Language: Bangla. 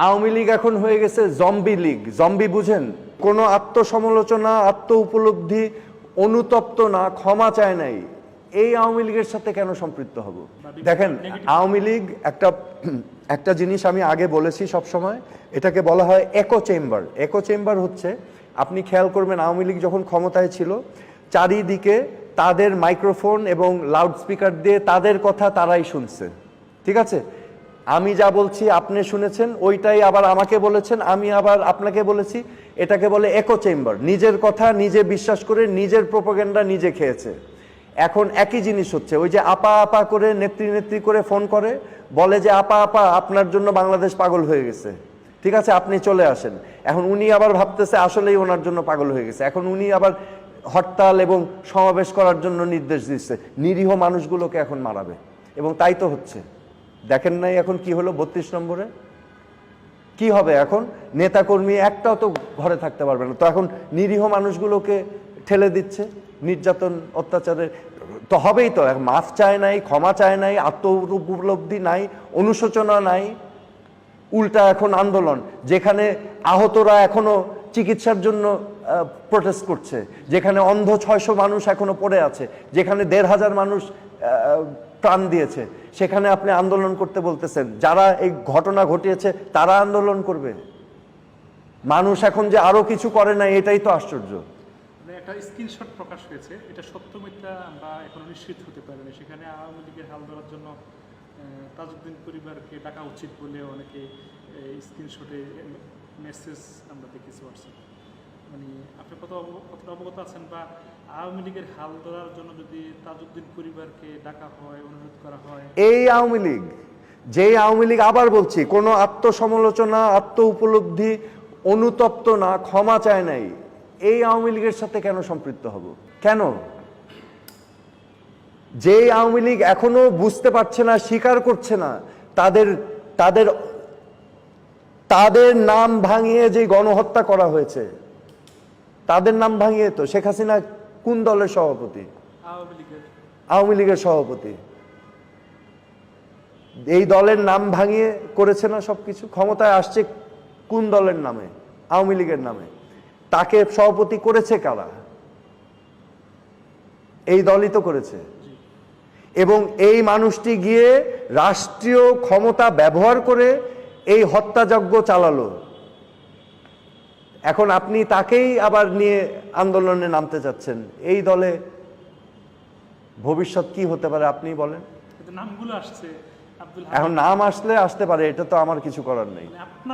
আওয়ামী লীগ এখন হয়ে গেছে জম্বি লীগ। জম্বি বুঝেন? কোনো আত্মসমালোচনা, আত্ম উপলব্ধি, অনুতপ্ত না, ক্ষমা চায় নাই। এই আওয়ামী লীগের সাথে কেন সম্পৃক্ত হব? দেখেন, আওয়ামী লীগ একটা জিনিস আমি আগে বলেছি সব সময়, এটাকে বলা হয় একো চেম্বার। একো চেম্বার হচ্ছে, আপনি খেয়াল করবেন আওয়ামী লীগ যখন ক্ষমতায় ছিল, চারিদিকে তাদের মাইক্রোফোন এবং লাউড স্পিকার দিয়ে তাদের কথা তারাই শুনছে। ঠিক আছে? আমি যা বলছি আপনি শুনেছেন, ওইটাই আবার আমাকে বলেছেন, আমি আবার আপনাকে বলেছি। এটাকে বলে একো চেম্বার। নিজের কথা নিজে বিশ্বাস করে নিজের প্রোপাগান্ডা নিজে খেয়েছে। এখন একই জিনিস হচ্ছে, ওই যে আপা আপা করে নেত্রী নেত্রী করে ফোন করে, বলে যে আপা আপা আপনার জন্য বাংলাদেশ পাগল হয়ে গেছে, ঠিক আছে আপনি চলে আসেন। এখন উনি আবার ভাবতেছে আসলেই ওনার জন্য পাগল হয়ে গেছে। এখন উনি আবার হরতাল এবং সমাবেশ করার জন্য নির্দেশ দিচ্ছে, নিরীহ মানুষগুলোকে এখন মারাবে। এবং তাই তো হচ্ছে। দেখেন নাই এখন কি হলো 32 নম্বরে? কি হবে এখন? নেতাকর্মী একটাও তো ঘরে থাকতে পারবে না। তো এখন নিরীহ মানুষগুলোকে ঠেলে দিচ্ছে নির্যাতন, অত্যাচারে। তো হবেই তো। মাফ চায় নাই, ক্ষমা চায় নাই, আত্ম উপলব্ধি নাই, অনুশোচনা নাই, উল্টা এখন আন্দোলন। যেখানে আহতরা এখনো চিকিৎসার জন্য প্রোটেস্ট করছে, যেখানে অন্ধ 600 মানুষ এখনো পড়ে আছে, যেখানে 1500 মানুষ প্রাণ দিয়েছে, সেখানে আপনি আন্দোলন করতে বলতেছেন। যারা এই ঘটনা ঘটিয়েছে তারা আন্দোলন করবে। মানুষ এখন যে আরো কিছু করে না, এটাই তো আশ্চর্য। একটা স্ক্রিনশট প্রকাশ হয়েছে, এটা সত্য মিথ্যা আমরা এখনো নিশ্চিত হতে পারিনি। সেখানে আওয়ামী লীগের হাল ধরার জন্য তাজউদ্দিন পরিবারকে ডাকা উচিত বলে অনেকে স্ক্রিনশটে মেসেজ আমরা দেখেছি হোয়াটসঅ্যাপে। মানে আপনি কতটা অবগত আছেন? বা আওয়ামী লীগের হাল ধরার জন্য যদি তাজউদ্দিন পরিবারকে ডাকা হয়, অনুরোধ করা হয়, এই আওয়ামী লীগ, যেই আওয়ামী লীগ, আবার বলছি, কোনো আত্মসমালোচনা, আত্ম উপলব্ধি, অনুতপ্ত না, ক্ষমা চায় নাই, এই আওয়ামী লীগের সাথে কেন সম্পৃক্ত হব? কেন? যে আওয়ামী লীগ এখনো বুঝতে পারছে না, স্বীকার করছে না, তাদের তাদের তাদের নাম ভাঙিয়ে যে গণহত্যা করা হয়েছে, তাদের নাম ভাঙিয়ে। তো শেখ হাসিনা কোন দলের সভাপতি? আওয়ামী লীগের সভাপতি। এই দলের নাম ভাঙিয়ে করেছে না সবকিছু। ক্ষমতায় আসছে কোন দলের নামে? আওয়ামী লীগের নামে। তাকে সভাপতি করেছে কারা? এই দলই তো করেছে। এবং এই মানুষটি গিয়ে রাষ্ট্রীয় ক্ষমতা ব্যবহার করে এই হত্যাযজ্ঞ চালালো। এখন আপনি তাকেই আবার নিয়ে আন্দোলনে নামতে চাচ্ছেন। এই দলে ভবিষ্যৎ কি হতে পারে আপনি বলেন? নামগুলো আসছে, এখন নাম আসলে আসতে পারে, এটা তো আমার কিছু করার নেই।